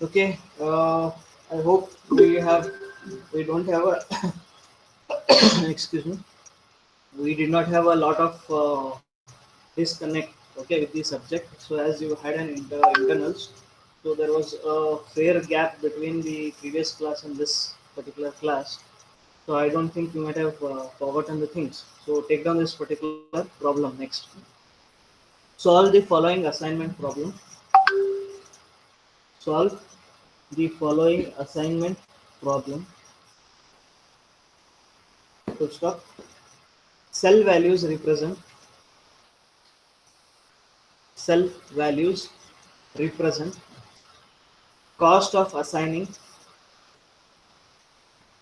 Okay, I hope we don't have a excuse me, we did not have a lot of disconnect. Okay, with the subject. So as you had an internals, so there was a fair gap between the previous class and this particular class. So I don't think you might have forgotten the things. So take down this particular problem next. Solve the following assignment problem. Solve the following assignment problem. Full stop. Cell values represent cell values represent cost of assigning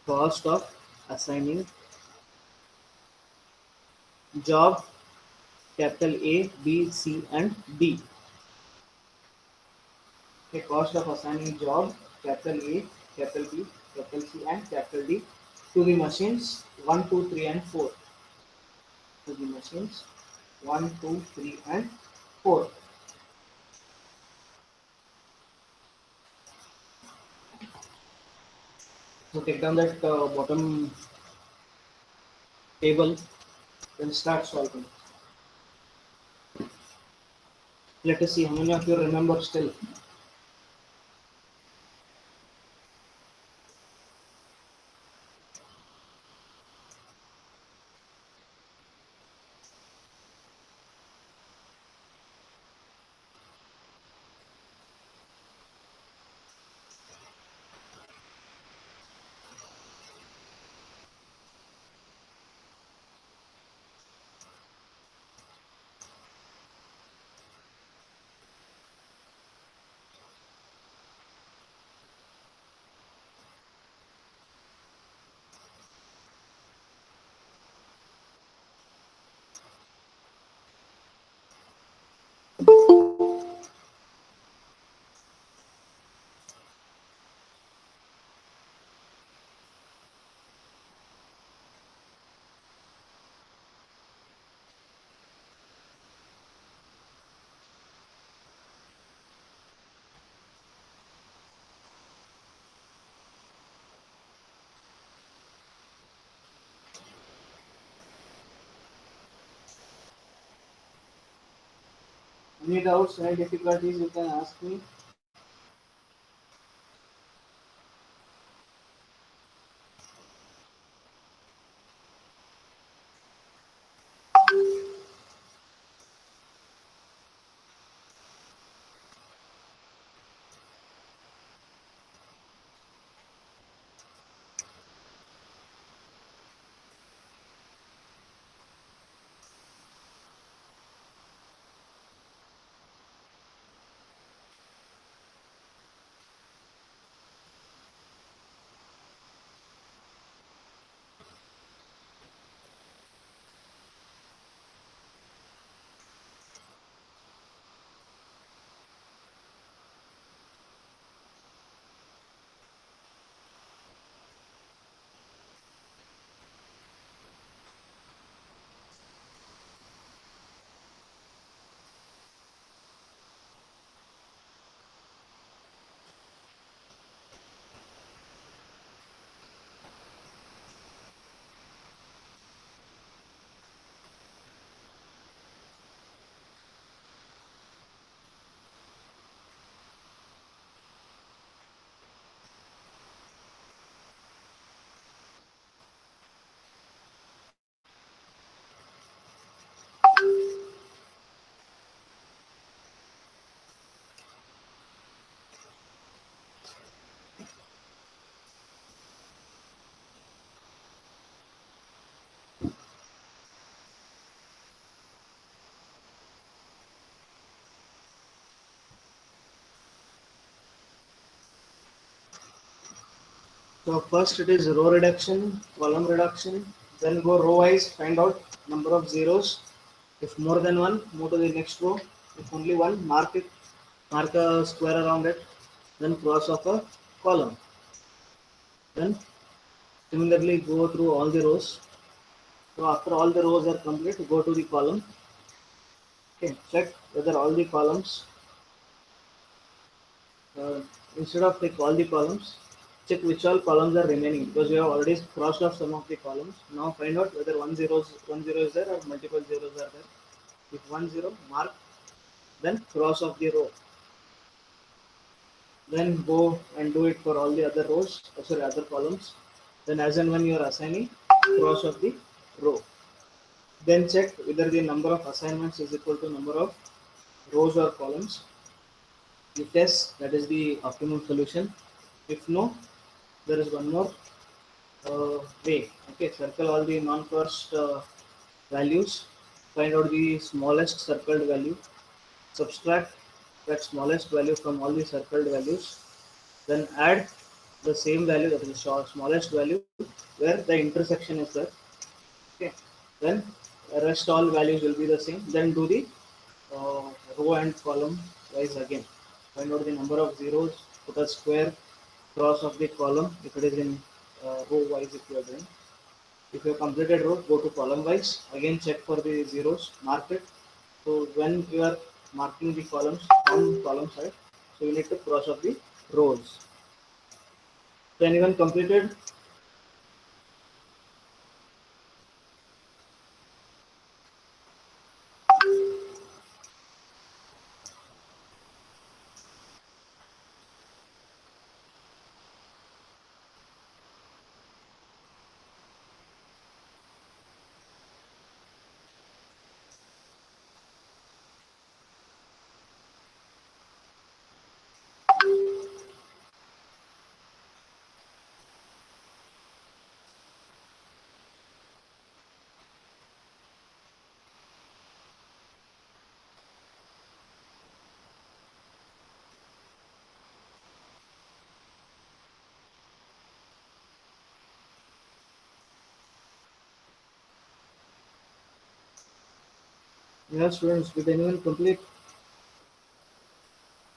cost of assigning job capital A, B, C, and D. The cost of assigning job capital A, capital B, capital C, and capital D to the machines 1, 2, 3, and 4. To the machines 1, 2, 3, and 4. So take down that bottom table, then start solving. Let us see how many of you remember still. Any doubts, any difficulties, you can ask me. So first it is row reduction, column reduction, then go row wise, find out number of zeros. If more than one, move to the next row. If only one, mark it, mark a square around it, then cross off a column. Then similarly go through all the rows. So after all the rows are complete, go to the column. Okay, check whether all the columns Instead of click all the columns, check which all columns are remaining because you have already crossed off some of the columns. Now find out whether one zero is there or multiple zeros are there. If 10 mark, then cross off the row. Then go and do it for all the other rows, sorry, other columns. Then as and when you are assigning, cross off the row. Then check whether the number of assignments is equal to number of rows or columns. If yes, that is the optimum solution. If no, there is one more way. Okay, circle all the non-first values. Find out the smallest circled value. Subtract that smallest value from all the circled values. Then add the same value, that is the smallest value, where the intersection is there. Okay. Then rest all values will be the same. Then do the uh, row and column wise again. Find out the number of zeros, put a square cross of the column if it is in row wise if you are doing. If you have completed row, go to column wise. Again check for the zeros, mark it. So when you are marking the columns on column side, so you need to cross off the rows. So anyone completed? Yeah, students, did anyone complete?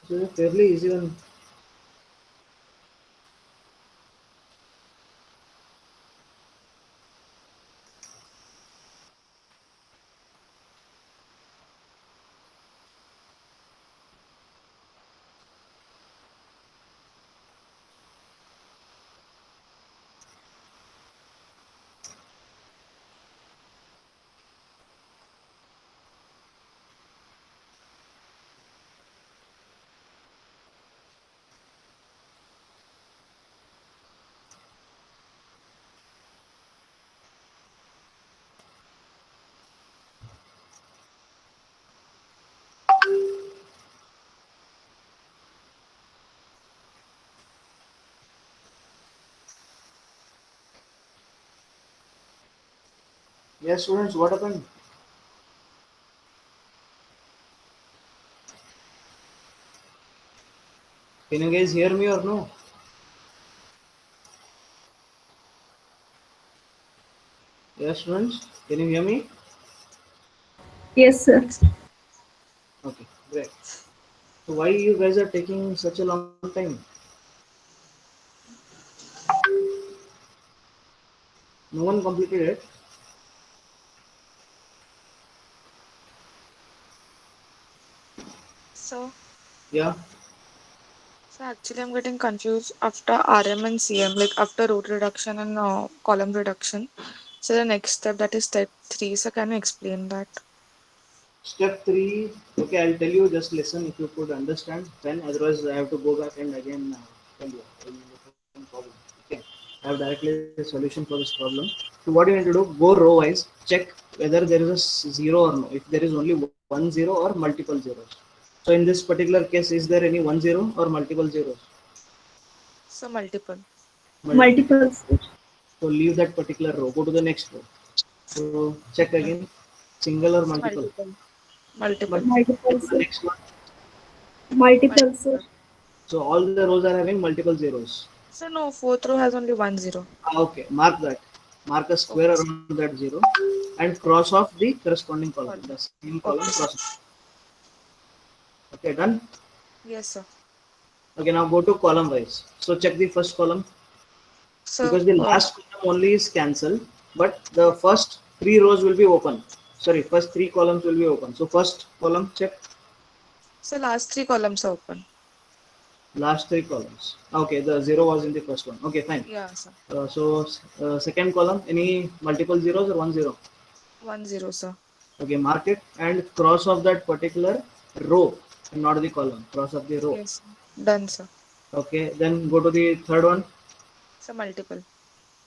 This is a fairly easy one. Yeah, students, what happened? Can you guys hear me or no? Yeah, students, can you hear me? Yes, sir. Okay, great. So why you guys are taking such a long time? No one completed it. So, Yeah. so actually, I'm getting confused after RM and CM, like after row reduction and column reduction. So the next step, that is step three. So can you explain that? Step three. Okay, I'll tell you. Just listen if you could understand. Then otherwise, I have to go back and again tell you. Problem. Okay. I have directly a solution for this problem. So what you need to do? Go row wise. Check whether there is a zero or no. If there is only one zero or multiple zeros. So in this particular case, is there any one zero or multiple zeros? So multiple. Multiple. Multiple, sir. So leave that particular row. Go to the next row. So check again. Single or So multiple? multiple. Multiple. Multiple. Go Multiple, to the sir. next one. Multiple, sir. Multiple. So all the rows are having multiple zeros. So no, fourth row has only one zero. Okay, mark that. Mark a square Okay. around that zero and cross off the corresponding column. The Column. same column Okay, cross. sir. Okay, done. Yes, sir. Okay, now go to column wise. So check the first column So, because the last column only is cancelled, but the first three rows will be open. Sorry, first three columns will be open. So first column check. so last three columns are open. Last three columns. Okay, the zero was in the first one. Okay, fine. Yeah, sir. Second column, any multiple zeros or one zero? 10, sir. Okay, mark it and cross off that particular row, not the column. Cross off the row. Yes, sir. Done, sir. Okay, then go to the third one, So multiple.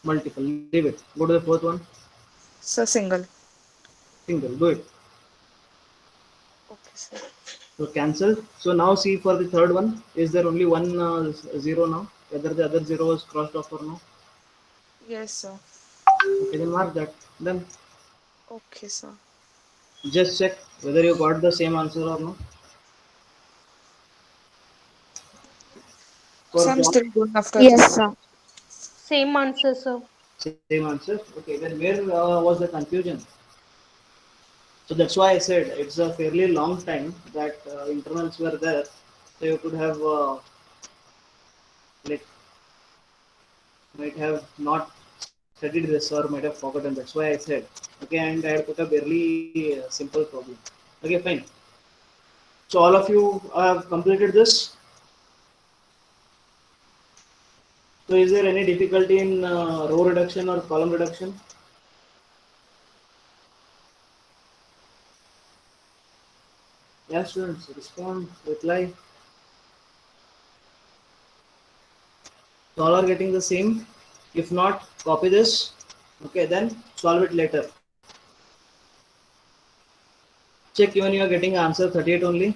multiple. Leave it. Go to the fourth one, So single. single. Do it. Okay, sir. So cancelled. So now see for the third one, is there only one zero now? Whether the other zero was crossed off or no? Yes, sir. Okay, then mark that. Then Okay, sir. just check whether you got the same answer or no. For So I'm John, still going after Yes, this. sir. Same answer, sir. same answer. Okay, then where was the confusion? So that's why I said it's a fairly long time that internals were there. So you could have like might have not studied this or might have forgotten. That's why I said okay, and I had put a very simple problem. Okay, fine. So all of you have completed this. So is there any difficulty in row reduction or column reduction? Yeah, students, respond, reply. So all are getting the same. If not, copy this. Okay, then solve it later. Check even you are getting answer 38 only.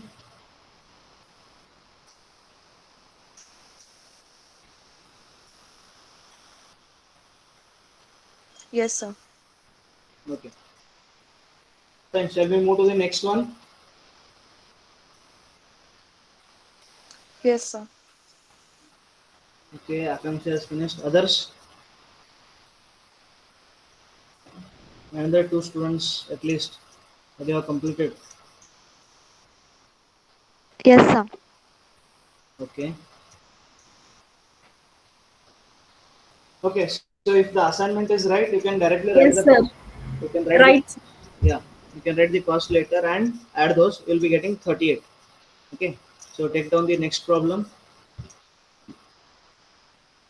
Yes, sir. Okay. Then shall we move to the next one? Yes, sir. Okay, Akanksha has finished. Others, another two students at least. They have completed. Yes, sir. Okay. Okay. So if the assignment is right, you can directly write Yes, the sir. cost. You can write the Right. yeah. You can write the cost later and add those. You'll be getting 38. Okay. So take down the next problem.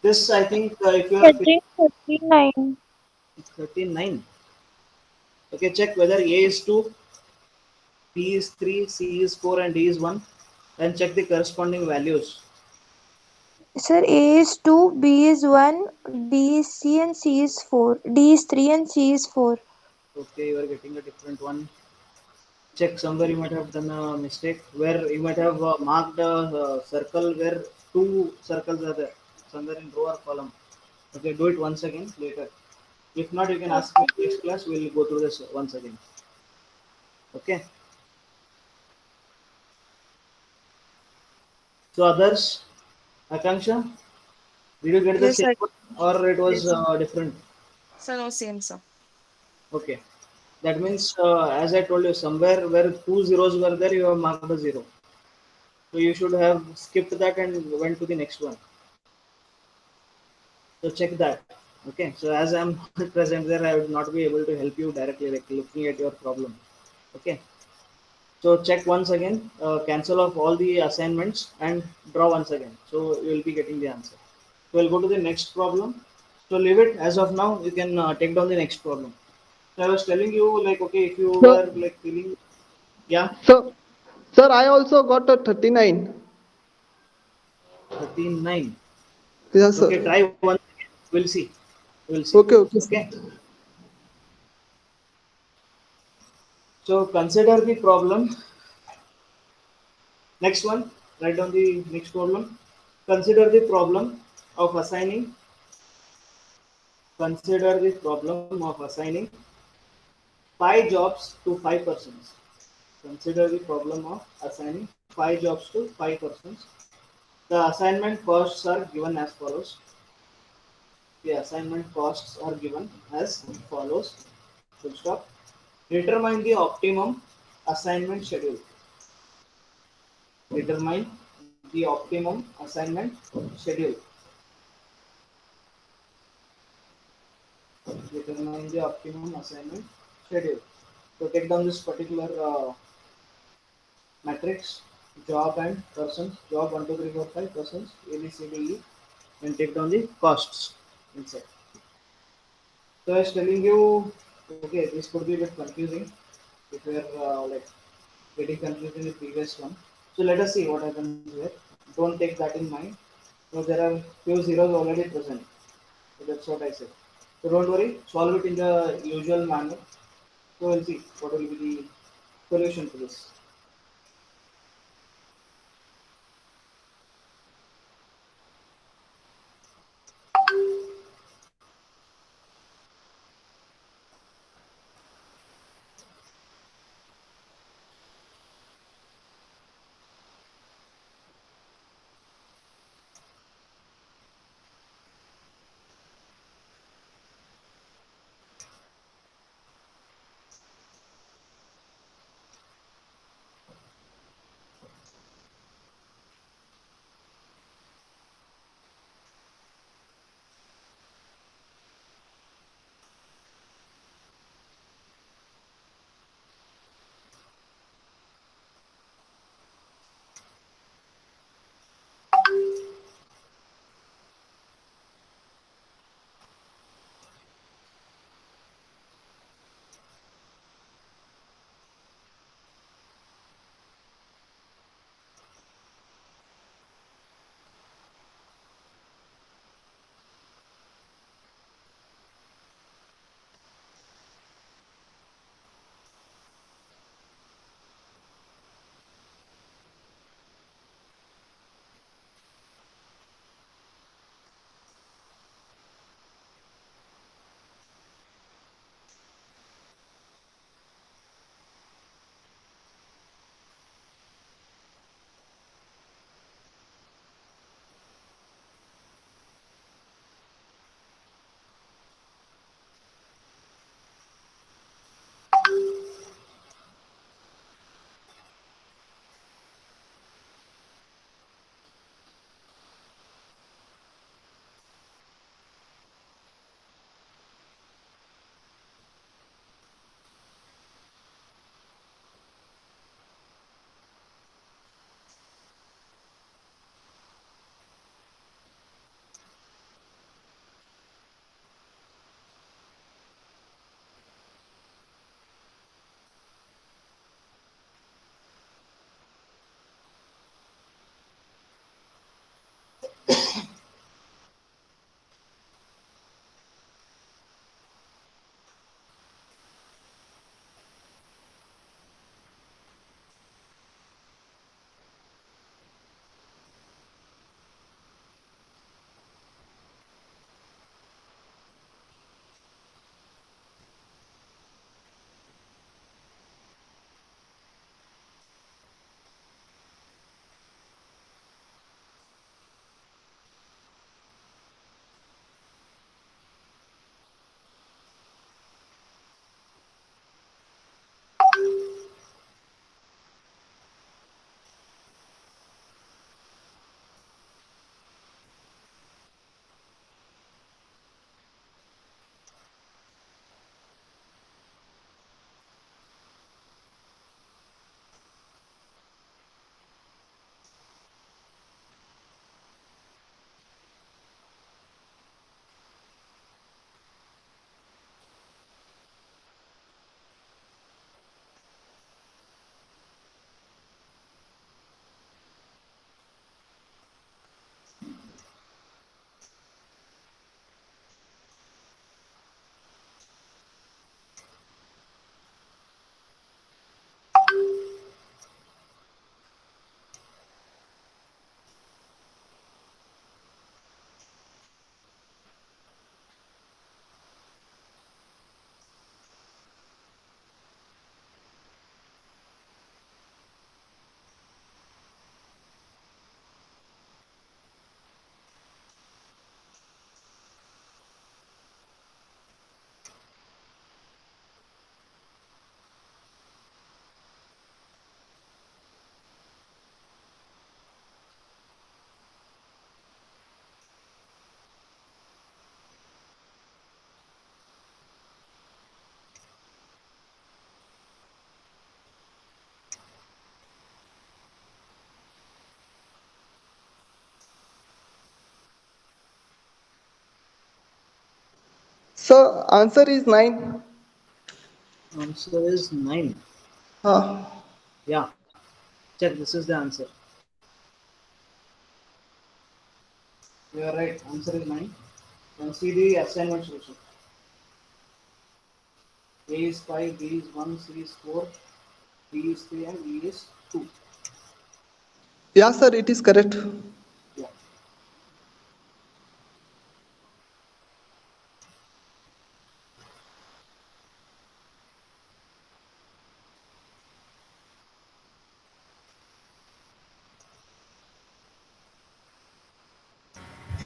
This I think if you are 39. 39. Okay, check whether A is 2, B is 3, C is 4, and D is 1. Then check the corresponding values. Sir, A is 2, B is 1, D is C and C is 4. D is 3 and C is 4. Okay, you are getting a different one. Check somewhere you might have done a mistake where you might have marked a circle where two circles are there, somewhere in row or column. Okay, do it once again later. If not, you can ask me in next class. We'll go through this once again. Okay. So others, Akanksha, did you get the Yes, same I. one or it was Yes, sir. different? So no, same, sir. Okay. That means, as I told you, somewhere where two zeros were there, you have marked a zero. So you should have skipped that and went to the next one. So check that. Okay. So as I'm not present there, I would not be able to help you directly, like looking at your problem. Okay. So check once again, cancel off all the assignments and draw once again. So you will be getting the answer. So we'll go to the next problem. So leave it as of now. You can take down the next problem. So I was telling you, like, okay, if you So, were like feeling, yeah, so, sir, I also got a 39. 39. Yes, Okay, sir. try one. We'll see. We'll see. Okay, okay, sir. Okay. So consider the problem. Next one. Write down the next problem. Consider the problem of assigning. Consider the problem of assigning five jobs to five persons. Consider the problem of assigning five jobs to five persons. The assignment costs are given as follows. The assignment costs are given as follows. Full stop. Determine the optimum assignment schedule. Determine the optimum assignment schedule. Determine the optimum assignment schedule. So take down this particular matrix. job and persons, job 1, 2, 3, 4, 5 persons, A, B, C, D, E, and take down the costs inside. So I was telling you, okay, this could be a bit confusing if you are like getting confused in the previous one. So let us see what happens here. Don't take that in mind. So there are few zeros already present. So that's what I said. So don't worry, solve it in the usual manner. So we'll see what will be the solution to this. Sir, answer is 9. Answer is 9. Huh. Yeah, check, this is the answer. You are right, answer is 9. And see the assignments also. A is 5, B is 1, C is 4, D is 3, and E is 2. Yeah, sir, it is correct. Yeah.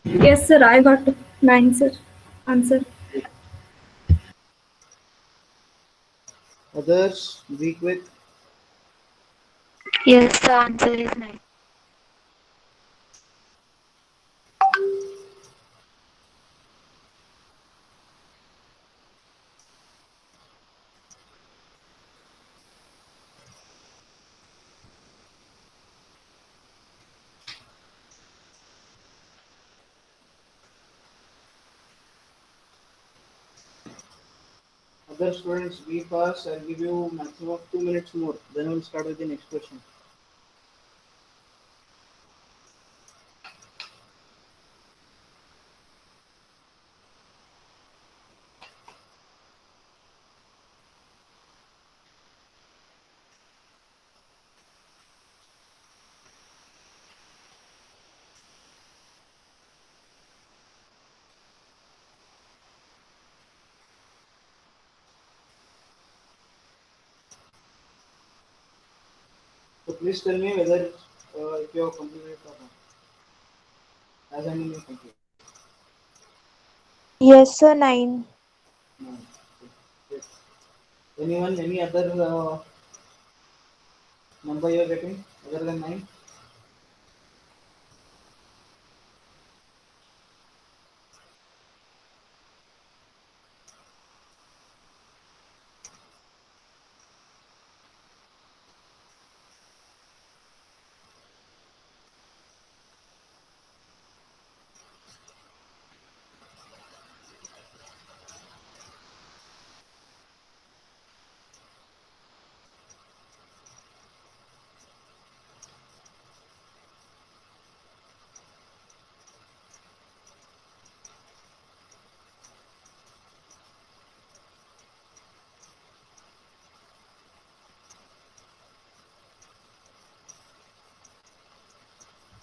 Yes, sir. I got 9, sir. Answer. Others, be quick. Yes, the answer is 9. Other students, be fast. I'll give you maximum of 2 minutes more. Then we'll start with the next question. So please tell me whether if you have completed or not. As I mean, you complete. Yes, sir, 9. No. Yes. Anyone, any other number you are getting other than 9?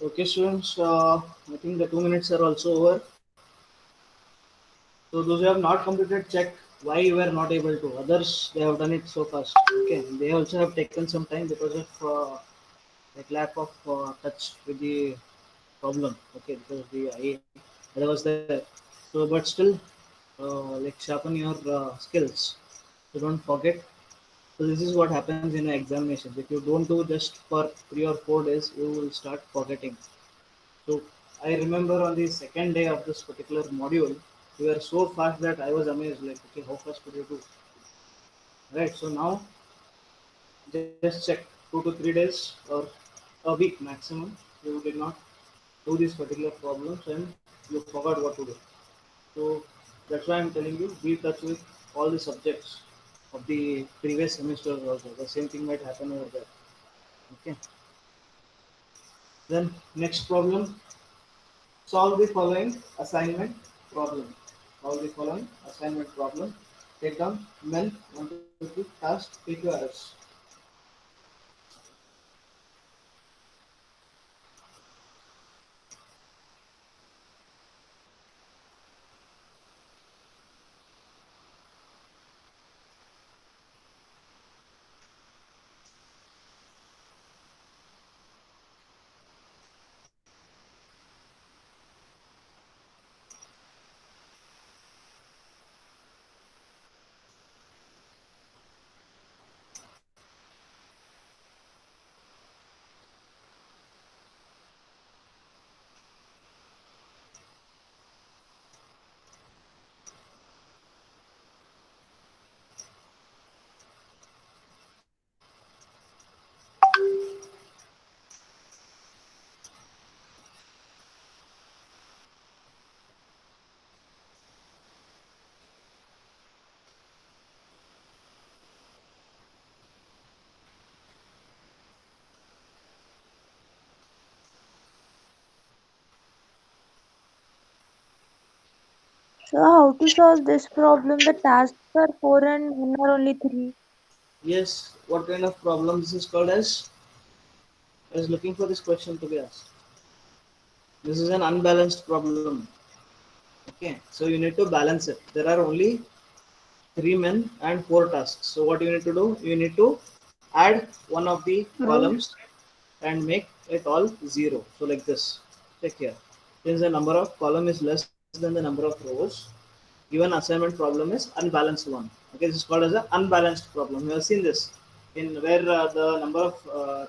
Okay, students, I think the 2 minutes are also over. So those who have not completed, check why you were not able to. Others, they have done it so fast. Okay, they also have taken some time because of like lack of touch with the problem. Okay, because the I that was there. So, but still, like sharpen your skills. So don't forget. So this is what happens in examinations. If you don't do just for 3 or 4 days, you will start forgetting. So I remember on the second day of this particular module, we were so fast that I was amazed. Like, okay, how fast could you do? Right. So now just check 2 to 3 days or a week maximum. You did not do these particular problems and you forgot what to do. So that's why I'm telling you, be in touch with all the subjects of the previous semester also. The same thing might happen over there. Okay. Then next problem, solve the following assignment problem. Solve the following assignment problem. Take down men, 1 to 3, task, PQRS. So how to solve this problem? The tasks are 4 and one are only 3. Yes, what kind of problem this is called as? I was looking for this question to be asked. This is an unbalanced problem. Okay, so you need to balance it. There are only 3 men and 4 tasks. So what you need to do? You need to add one of the Row. columns and make it all 0. So like this. Check here. Since the number of column is less than the number of rows, given assignment problem is unbalanced one. Okay, this is called as an unbalanced problem. We have seen this in where the number of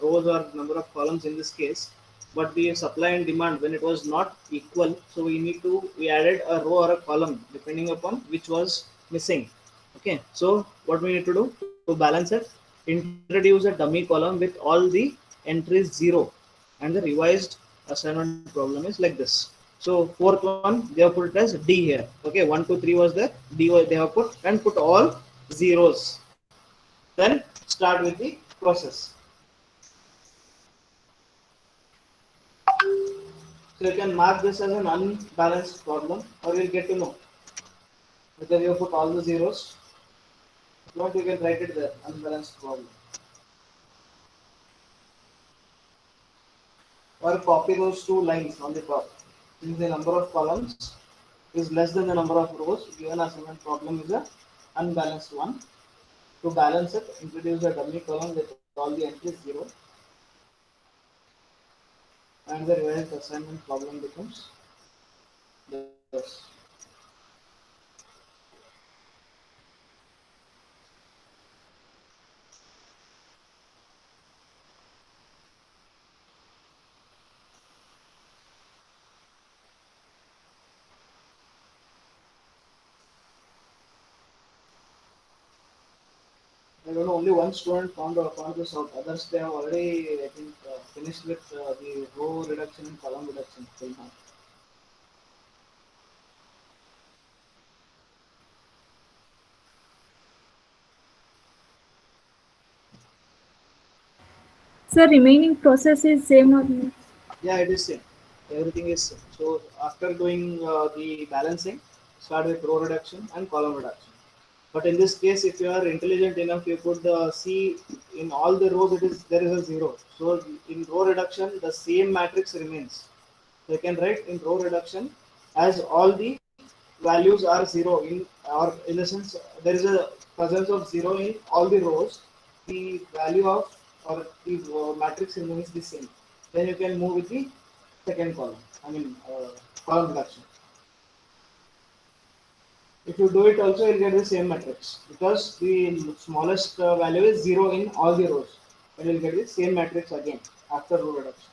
rows or number of columns in this case, but the supply and demand when it was not equal, so we added a row or a column depending upon which was missing. Okay, so what we need to do to balance it? Introduce a dummy column with all the entries 0, and the revised assignment problem is like this. So fourth one they have put it as D here. Okay, 1, 2, 3 was there. D they have put and put all zeros. Then start with the process. So you can mark this as an unbalanced problem, or you'll get to know because you have put all the zeros. If not, you can write it there, unbalanced problem. Or copy those 2 lines on the top. Since the number of columns is less than the number of rows, given assignment problem is a unbalanced one. To balance it, introduce a dummy column with all the entries 0, and the revised assignment problem becomes this. I don't know, only one student found this out. Others they have already, I think, finished with the row reduction and column reduction till now. Sir, remaining process is same or not? Yeah, it is same. Everything is same. So after doing the balancing, start with row reduction and column reduction. But in this case, if you are intelligent enough, you could see in all the rows there is a 0. So in row reduction, the same matrix remains. So you can write in row reduction as all the values are 0 in, or in the sense there is a presence of 0 in all the rows. The value of or the matrix remains the same. Then you can move with the second column. I mean column reduction. If you do it also, you'll get the same matrix because the smallest value is 0 in all the rows. And you'll get the same matrix again after row reduction.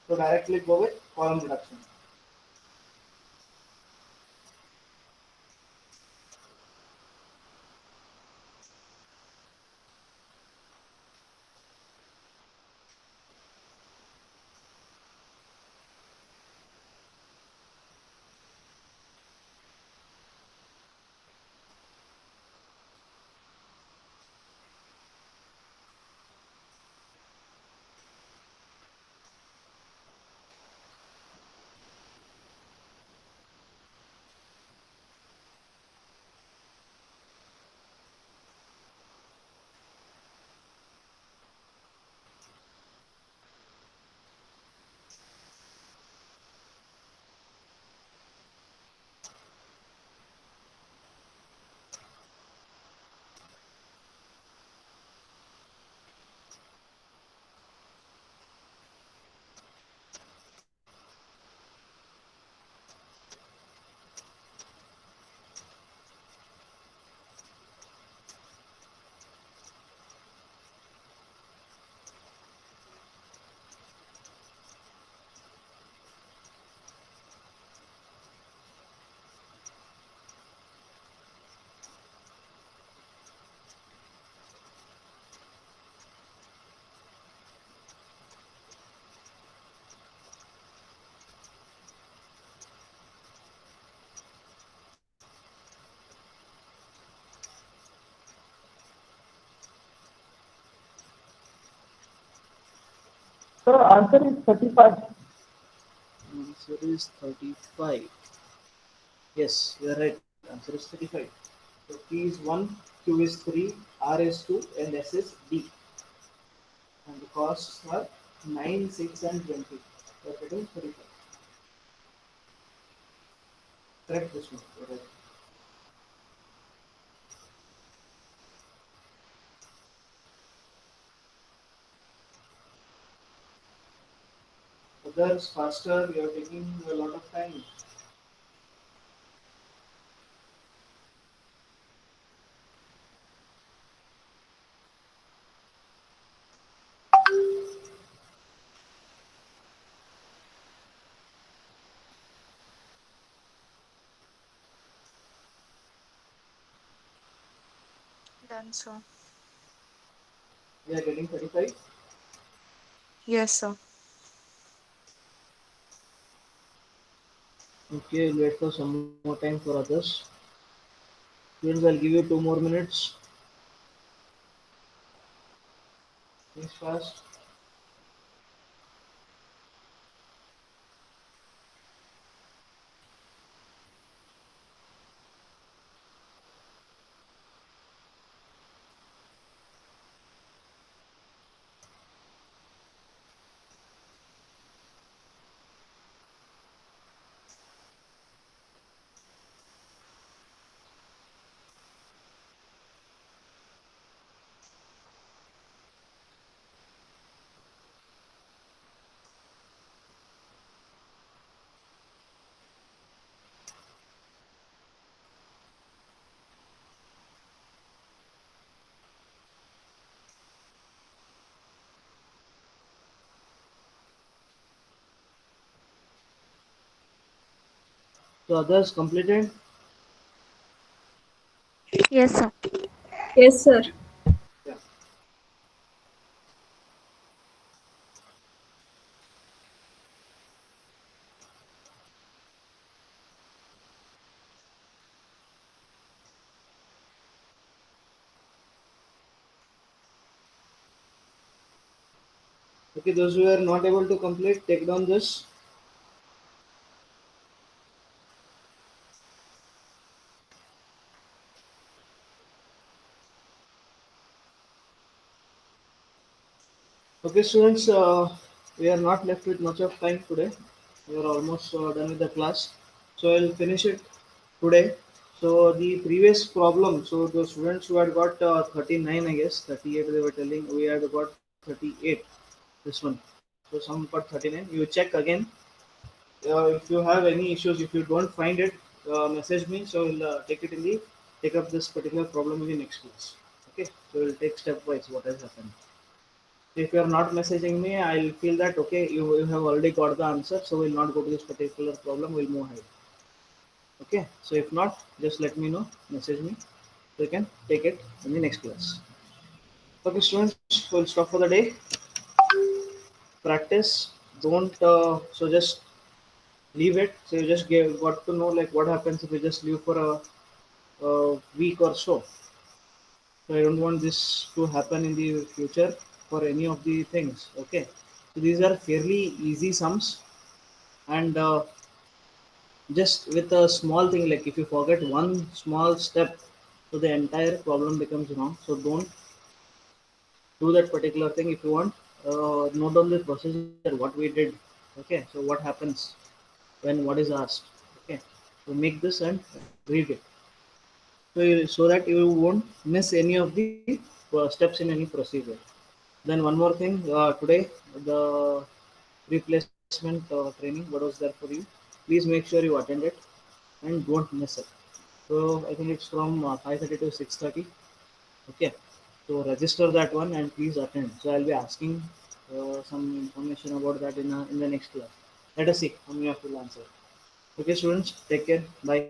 So directly go with column reduction. Sir, answer is 35. Answer is 35. Yes, you are right. Answer is 35. So P is 1, Q is 3, R is 2, and S is D. And the costs are 9, 6, and 20. So it is 35. Correct this one. You're right. Others faster, you are taking a lot of time. Done, sir. We are getting 35. Yes, sir. Okay, we'll wait for some more time for others. Students, I'll give you 2 more minutes. Please fast. So others completed. Yes, sir. Yes, sir. Yeah. Okay, those who are not able to complete, take down this. Okay, students, we are not left with much of time today. We are almost done with the class. So I'll finish it today. So the previous problem, so the students who had got 39, I guess, 38 they were telling, we had got 38, this one. So some got 39. You check again. If you have any issues, if you don't find it, message me. So we'll take up this particular problem in the next class. Okay, so we'll take stepwise what has happened. If you are not messaging me, I'll feel that okay, you have already got the answer, so we'll not go to this particular problem, we'll move ahead. Okay, so if not, just let me know, message me, so you can take it in the next class. Okay, students, we'll stop for the day. Practice, don't so just leave it. So you just got to know like what happens if you just leave for a week or so. So I don't want this to happen in the future for any of the things. Okay, so these are fairly easy sums, and just with a small thing like if you forget one small step, so the entire problem becomes wrong. So don't do that particular thing. If you want, note down the procedure what we did. Okay, so what happens when what is asked. Okay, so make this and read it, so that you won't miss any of the steps in any procedure. Then one more thing, today the replacement training what was there for you, please make sure you attend it and don't miss it. So I think it's from 5:30 to 6:30. Okay, so register that one and please attend. So I'll be asking some information about that in the next class. Let us see how many of you will answer. Okay, students, take care. Bye.